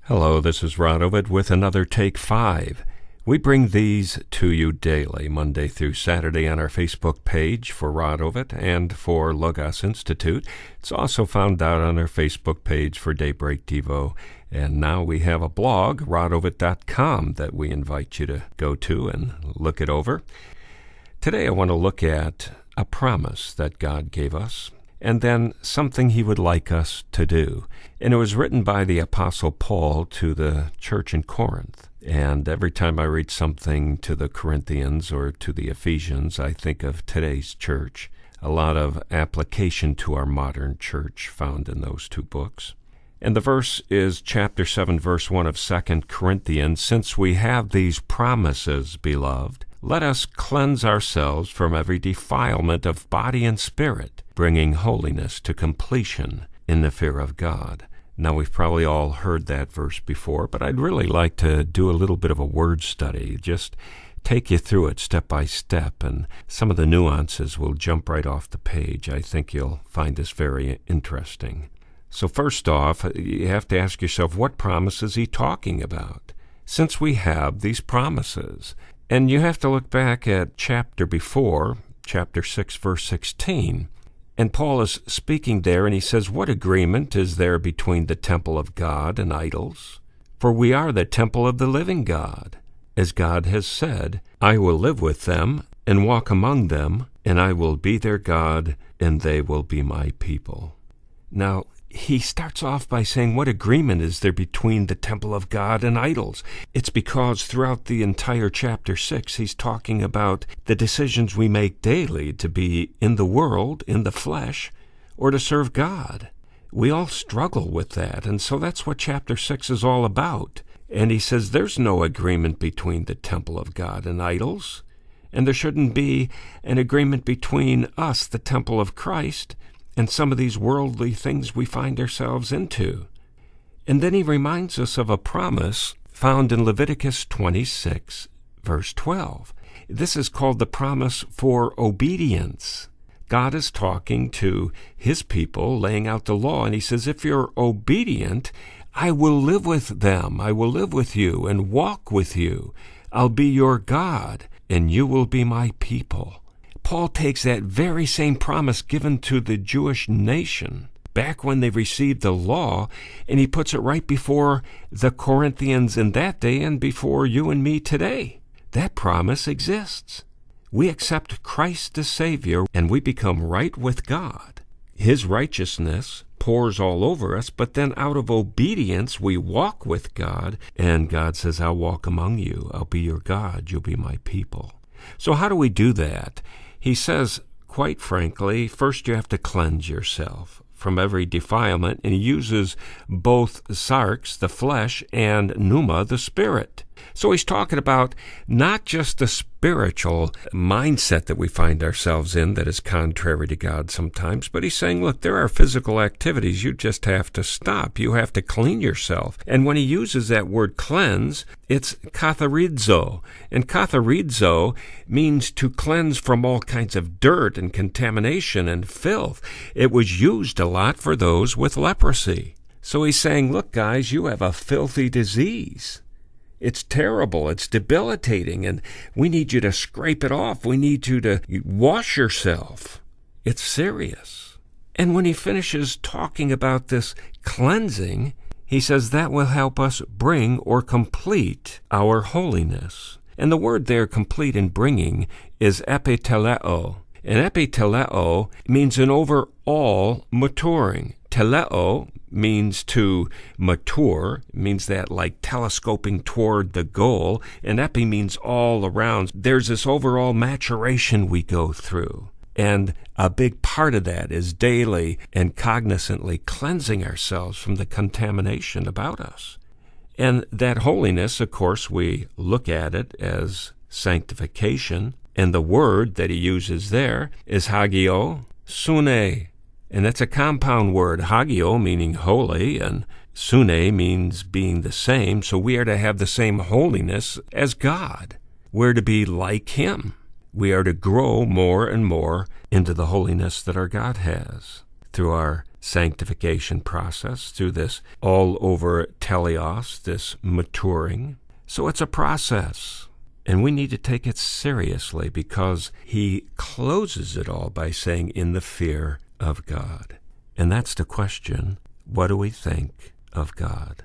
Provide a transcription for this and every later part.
Hello, this is Rod Ovid with another Take 5. We bring these to you daily, Monday through Saturday, on our Facebook page for Rod Ovid and for Logos Institute. It's also found out on our Facebook page for Daybreak Devo. And now we have a blog, rodovid.com, that we invite you to go to and look it over. Today I want to look at a promise that God gave us, and then something he would like us to do. And it was written by the Apostle Paul to the church in Corinth. And every time I read something to the Corinthians or to the Ephesians, I think of today's church. A lot of application to our modern church found in those two books. And the verse is chapter 7, verse 1 of 2 Corinthians. Since we have these promises, beloved, let us cleanse ourselves from every defilement of body and spirit, bringing holiness to completion in the fear of God. Now, we've probably all heard that verse before, but I'd really like to do a little bit of a word study, just take you through it step by step, and some of the nuances will jump right off the page. I think you'll find this very interesting. So first off, you have to ask yourself, what promise is he talking about? Since we have these promises, and you have to look back at chapter before, chapter 6, verse 16, and Paul is speaking there, and he says, what agreement is there between the temple of God and idols? For we are the temple of the living God. As God has said, I will live with them and walk among them, and I will be their God, and they will be my people. Now, he starts off by saying, what agreement is there between the temple of God and idols? It's because throughout the entire chapter 6, he's talking about the decisions we make daily to be in the world, in the flesh, or to serve God. We all struggle with that, and so that's what chapter 6 is all about. And he says there's no agreement between the temple of God and idols, and there shouldn't be an agreement between us, the temple of Christ, and some of these worldly things we find ourselves into. And then he reminds us of a promise found in Leviticus 26, verse 12. This is called the promise for obedience. God is talking to his people, laying out the law, and he says, if you're obedient, I will live with them, I will live with you and walk with you. I'll be your God, and you will be my people. Paul takes that very same promise given to the Jewish nation back when they received the law, and he puts it right before the Corinthians in that day and before you and me today. That promise exists. We accept Christ as Savior, and we become right with God. His righteousness pours all over us, but then out of obedience, we walk with God, and God says, I'll walk among you. I'll be your God. You'll be my people. So how do we do that? He says, quite frankly, first you have to cleanse yourself from every defilement, and he uses both sarx, the flesh, and pneuma, the spirit. So he's talking about not just the spiritual mindset that we find ourselves in that is contrary to God sometimes, but he's saying, look, there are physical activities you just have to stop. You have to clean yourself. And when he uses that word cleanse, it's katharizo. And katharizo means to cleanse from all kinds of dirt and contamination and filth. It was used a lot for those with leprosy. So he's saying, look, guys, you have a filthy disease. It's terrible, it's debilitating, and we need you to scrape it off. We need you to wash yourself. It's serious. And when he finishes talking about this cleansing, he says that will help us bring or complete our holiness. And the word there, complete and bringing, is epiteleo. And epiteleo means an overall maturing. Teleo means to mature, means that like telescoping toward the goal, and epi means all around. There's this overall maturation we go through, and a big part of that is daily and cognizantly cleansing ourselves from the contamination about us. And that holiness, of course, we look at it as sanctification, and the word that he uses there is hagio sune. And that's a compound word, hagio meaning holy, and sune means being the same. So we are to have the same holiness as God. We're to be like him. We are to grow more and more into the holiness that our God has through our sanctification process, through this all-over teleos, this maturing. So it's a process, and we need to take it seriously, because he closes it all by saying, in the fear of God. And that's the question. What do we think of God?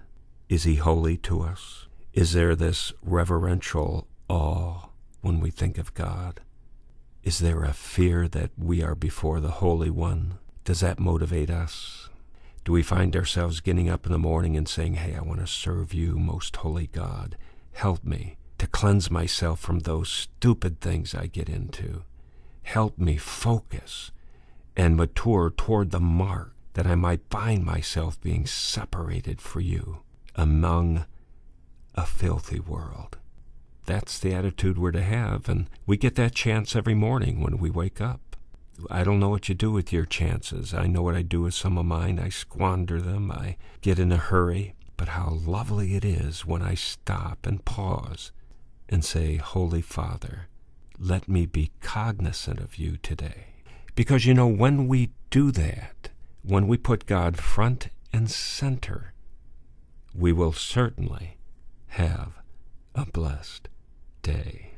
Is he holy to us? Is there this reverential awe when we think of God? Is there a fear that we are before the Holy One? Does that motivate us? Do we find ourselves getting up in the morning and saying, hey, I want to serve you, most holy God. Help me to cleanse myself from those stupid things I get into. Help me focus and mature toward the mark, that I might find myself being separated for you among a filthy world. That's the attitude we're to have, and we get that chance every morning when we wake up. I don't know what you do with your chances. I know what I do with some of mine. I squander them. I get in a hurry. But how lovely it is when I stop and pause and say, Holy Father, let me be cognizant of you today. Because, when we do that, when we put God front and center, we will certainly have a blessed day.